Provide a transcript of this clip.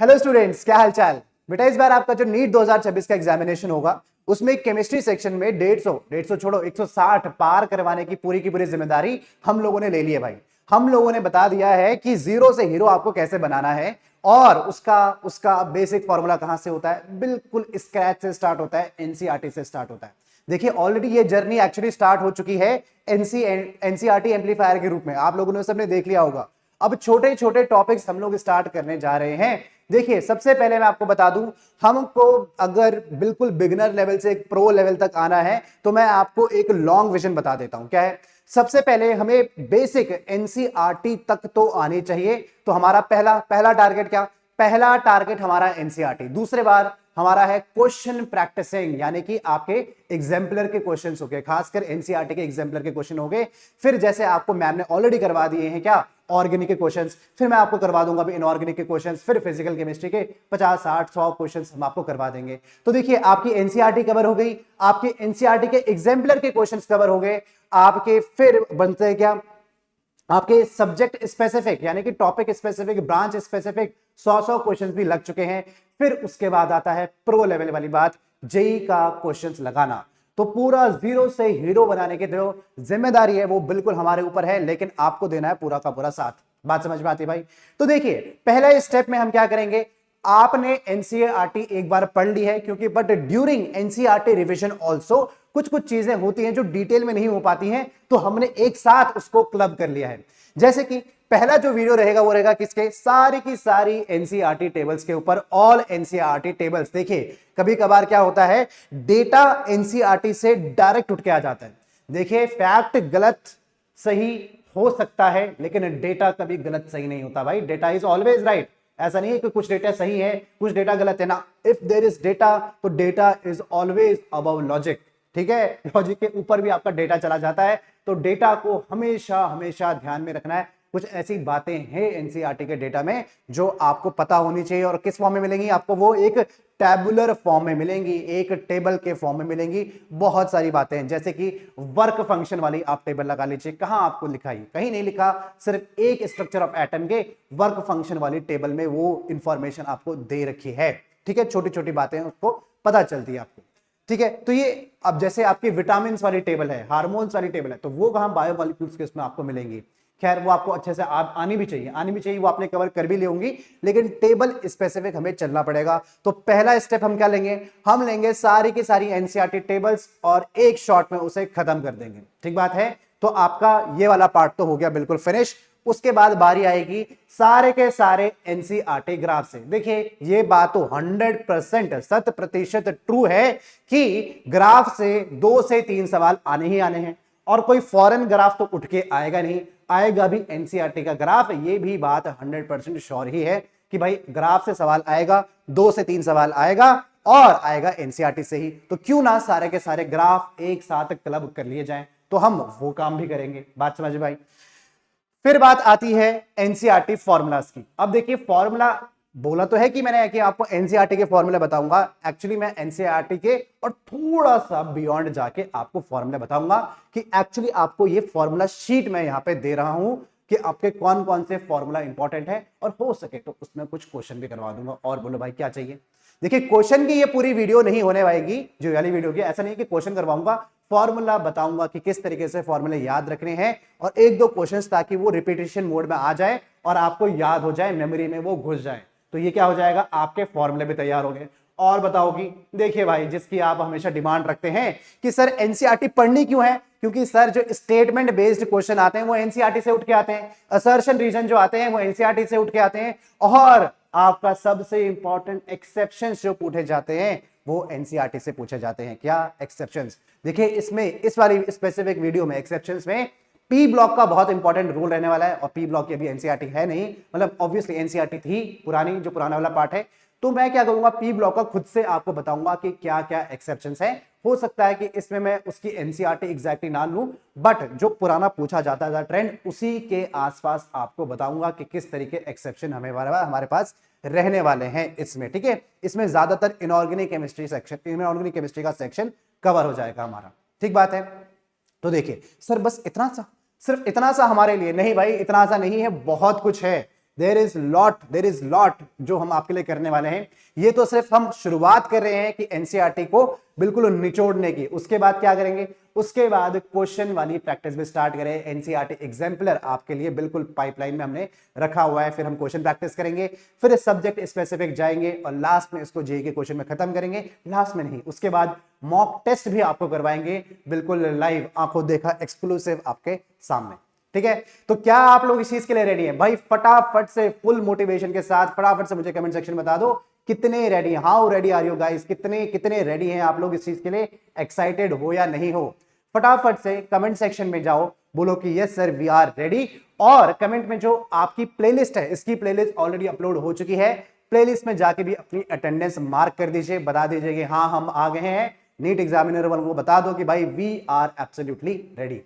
Hello students, क्या हालचाल। बेटा इस बार आपका जो नीट 2026 का एग्जामिनेशन होगा उसमें केमिस्ट्री सेक्शन में 150 छोड़ो 160 पार करवाने की पूरी जिम्मेदारी हम लोगों ने ले ली है भाई। हम लोगों ने बता दिया है कि जीरो से हीरो आपको कैसे बनाना है और उसका उसका बेसिक फॉर्मूला कहां से होता है, बिल्कुल स्क्रैच से स्टार्ट होता है, एनसीईआरटी से स्टार्ट होता है। देखिए ऑलरेडी ये जर्नी एक्चुअली स्टार्ट हो चुकी है एनसीईआरटी एम्पलीफायर के रूप में, आप लोगों ने सबने देख लिया होगा। अब छोटे छोटे टॉपिक्स हम लोग स्टार्ट करने जा रहे हैं। देखिए सबसे पहले मैं आपको बता दूं, हमको अगर बिल्कुल बिगिनर लेवल से एक प्रो लेवल तक आना है तो मैं आपको एक लॉन्ग विजन बता देता हूं। क्या है? सबसे पहले हमें बेसिक एनसीईआरटी तक तो आनी चाहिए। तो हमारा पहला पहला टारगेट क्या? पहला टारगेट हमारा एनसीईआरटी। दूसरे बार हमारा है क्वेश्चन प्रैक्टिसिंग, यानी कि आपके एग्जाम्पलर के क्वेश्चंस हो गए, खासकर एनसीईआरटी के एग्जाम्पलर के क्वेश्चन हो गए। फिर जैसे आपको मैम ने ऑलरेडी करवा दिए हैं क्या, ऑर्गेनिक के क्वेश्चंस, फिर मैं आपको करवा दूंगा भी इनऑर्गेनिक के क्वेश्चंस, फिर फिजिकल केमिस्ट्री के 50 60 100 क्वेश्चंस हम आपको करवा देंगे। तो देखिए आपकी एनसीईआरटी कवर हो गई, आपके एनसीईआरटी के एग्जाम्पलर के क्वेश्चंस कवर हो गए, आपके फिर बनते हैं क्या, आपके सब्जेक्ट स्पेसिफिक यानी कि topic specific, branch specific 100 question भी लग चुके हैं। फिर उसके बाद आता है प्रो लेवल वाली बात, जेई का क्वेश्चंस लगाना। तो पूरा जीरो से हीरो बनाने की जो जिम्मेदारी है वो बिल्कुल हमारे ऊपर है, लेकिन आपको देना है पूरा का पूरा साथ। बात समझ में आती है भाई? तो देखिए पहला स्टेप में हम क्या करेंगे, आपने एनसीईआरटी एक बार पढ़ ली है क्योंकि but during NCERT revision also कुछ कुछ चीजें होती हैं जो डिटेल में नहीं हो पाती हैं, तो हमने एक साथ उसको क्लब कर लिया है। जैसे कि पहला जो वीडियो रहेगा वो रहेगा किसके, सारी की सारी एनसीईआरटी टेबल्स के ऊपर, ऑल एनसीईआरटी टेबल्स। देखिए कभी कभार क्या होता है, डेटा एनसीईआरटी से डायरेक्ट उठ के आ जाता है। देखिए फैक्ट गलत सही हो सकता है लेकिन डेटा कभी गलत सही नहीं होता भाई, डेटा इज ऑलवेज राइट। ऐसा नहीं है कि कुछ डेटा सही है कुछ डेटा गलत है ना, इफ देयर इज डेटा तो data is always above logic. ठीक है, लॉजिक के ऊपर भी आपका डेटा चला जाता है, तो डेटा को हमेशा हमेशा ध्यान में रखना है। कुछ ऐसी बातें हैं एनसीईआरटी के डेटा में जो आपको पता होनी चाहिए, और किस फॉर्म में मिलेंगी आपको, वो एक टैबुलर फॉर्म में मिलेंगी, एक टेबल के फॉर्म में मिलेंगी। बहुत सारी बातें हैं जैसे कि वर्क फंक्शन वाली आप टेबल लगा लीजिए, कहां आपको लिखा है, कहीं नहीं लिखा, सिर्फ एक स्ट्रक्चर ऑफ एटम के वर्क फंक्शन वाली टेबल में वो इंफॉर्मेशन आपको दे रखी है। ठीक है, छोटी छोटी बातें उसको पता चलती है आपको। ठीक है, तो ये अब जैसे आपकी विटामिन वाली टेबल है, हार्मोन्स वाली टेबल है, तो वो कहां बायोमॉलिक्यूल्स के इसमें आपको मिलेंगी। खैर वो आपको अच्छे से आनी भी चाहिए, वो आपने कवर कर भी ली होंगी, लेकिन टेबल स्पेसिफिक हमें चलना पड़ेगा। तो पहला स्टेप हम क्या लेंगे, हम लेंगे सारी की सारी एनसीईआरटी टेबल्स और एक शॉट में उसे खत्म कर देंगे। ठीक बात है, तो आपका ये वाला पार्ट तो हो गया बिल्कुल फिनिश। उसके बाद बारी आएगी सारे के सारे एनसीईआरटी ग्राफ से। देखिए ये बात तो 100% 100% ट्रू है कि ग्राफ से 2 से 3 सवाल आने ही आने हैं, और कोई फॉरेन ग्राफ तो उठ के आएगा नहीं, आएगा भी एनसीईआरटी का ग्राफ। ये भी बात 100% श्योर ही है कि भाई ग्राफ से सवाल आएगा, 2 से 3 सवाल आएगा और आएगा एनसीईआरटी से ही। तो क्यों ना सारे के सारे ग्राफ एक साथ क्लब कर लिए जाएं, तो हम वो काम भी करेंगे। बात समझ भाई? फिर बात आती है एनसीईआरटी फॉर्मूलाज की। अब देखिए फॉर्मूला बोला तो है कि मैंने कि आपको एनसीईआरटी के फॉर्मूले बताऊंगा, एक्चुअली मैं एनसीईआरटी के और थोड़ा सा बियॉन्ड जाके आपको फॉर्मूले बताऊंगा कि एक्चुअली आपको ये फॉर्मूला शीट मैं यहां पे दे रहा हूं कि आपके कौन कौन से फॉर्मूला इंपॉर्टेंट है, और हो सके तो उसमें कुछ क्वेश्चन भी करवा दूंगा। और बोलो भाई क्या चाहिए। देखिए क्वेश्चन की ये पूरी वीडियो नहीं होने वाली, जो वाली वीडियो की, ऐसा नहीं कि क्वेश्चन करवाऊंगा, फॉर्मूला बताऊंगा कि किस तरीके से फॉर्मूले याद रखने हैं, और एक दो क्वेश्चंस ताकि वो रिपीटेशन मोड में आ जाए और आपको याद हो जाए, मेमोरी में वो घुस जाए। तो ये क्या हो जाएगा, आपके फॉर्मूले भी तैयार हो गए। और बताओगी, देखिए भाई जिसकी आप हमेशा डिमांड रखते हैं कि सर एनसीईआरटी पढ़नी क्यों है, क्योंकि सर जो स्टेटमेंट बेस्ड क्वेश्चन आते हैं वो एनसीईआरटी से उठ के आते हैं, असर्शन रीजन जो आते हैं वो एनसीईआरटी से उठ के आते हैं, और आपका सबसे इंपॉर्टेंट एक्सेप्शंस जो पूछे जाते हैं वो एनसीईआरटी से पूछे जाते हैं। क्या एक्सेप्शंस? देखिए इसमें इस वाली स्पेसिफिक वीडियो में एक्सेप्शंस में पी ब्लॉक का बहुत इंपॉर्टेंट रोल रहने वाला है, और पी ब्लॉक की अभी एनसीईआरटी है नहीं, मतलब ऑब्वियसली एनसीईआरटी थी पुरानी, जो पुराना वाला पार्ट है। तो मैं क्या करूंगा, पी ब्लॉक का खुद से आपको बताऊंगा कि क्या क्या एक्सेप्शंस है। हो सकता है कि इसमें मैं उसकी एनसीईआरटी एग्जैक्टली ना लूं, बट जो पुराना पूछा जाता था ट्रेंड उसी के आसपास आपको बताऊंगा कि किस तरीके एक्सेप्शन हमारे पास रहने वाले हैं इसमें। ठीक है, इसमें ज्यादातर inorganic chemistry section, inorganic chemistry का सेक्शन कवर हो जाएगा हमारा। ठीक बात है। तो देखिए सर बस इतना सा, सिर्फ इतना सा हमारे लिए नहीं भाई, इतना सा नहीं है, बहुत कुछ है। देयर इज लॉट जो हम आपके लिए करने वाले हैं। ये तो सिर्फ हम शुरुआत कर रहे हैं कि एनसीईआरटी को बिल्कुल निचोड़ने की। उसके बाद क्या करेंगे, उसके बाद क्वेश्चन वाली प्रैक्टिस भी स्टार्ट करें। एनसीईआरटी एग्जाम्पलर आपके लिए बिल्कुल पाइपलाइन में हमने रखा हुआ है। फिर हम क्वेश्चन प्रैक्टिस करेंगे, फिर सब्जेक्ट स्पेसिफिक जाएंगे और लास्ट में इसको जेईई के क्वेश्चन में खत्म करेंगे। लास्ट में नहीं, उसके बाद मॉक टेस्ट भी आपको करवाएंगे, बिल्कुल लाइव, आंखों देखा, एक्सक्लूसिव आपके सामने। ठीक है, तो क्या आप लोग इस चीज के लिए रेडी हैं भाई? फटाफट से फुल मोटिवेशन के साथ फटाफट से मुझे कमेंट सेक्शन में बता दो कितने ready, how ready are you guys, कितने कितने रेडी हैं आप लोग इस चीज के लिए? एक्साइटेड हो या नहीं हो? फटाफट से कमेंट सेक्शन में जाओ, बोलो कि yes sir we are ready. और कमेंट में जो आपकी प्लेलिस्ट है, इसकी प्लेलिस्ट ऑलरेडी अपलोड हो चुकी है, प्लेलिस्ट में जाके भी अपनी अटेंडेंस मार्क कर दीजिए, बता दीजिए कि हाँ हम आ गए हैं। नीट एग्जामिनर वालों को बता दो कि भाई वी आर एब्सोल्युटली रेडी।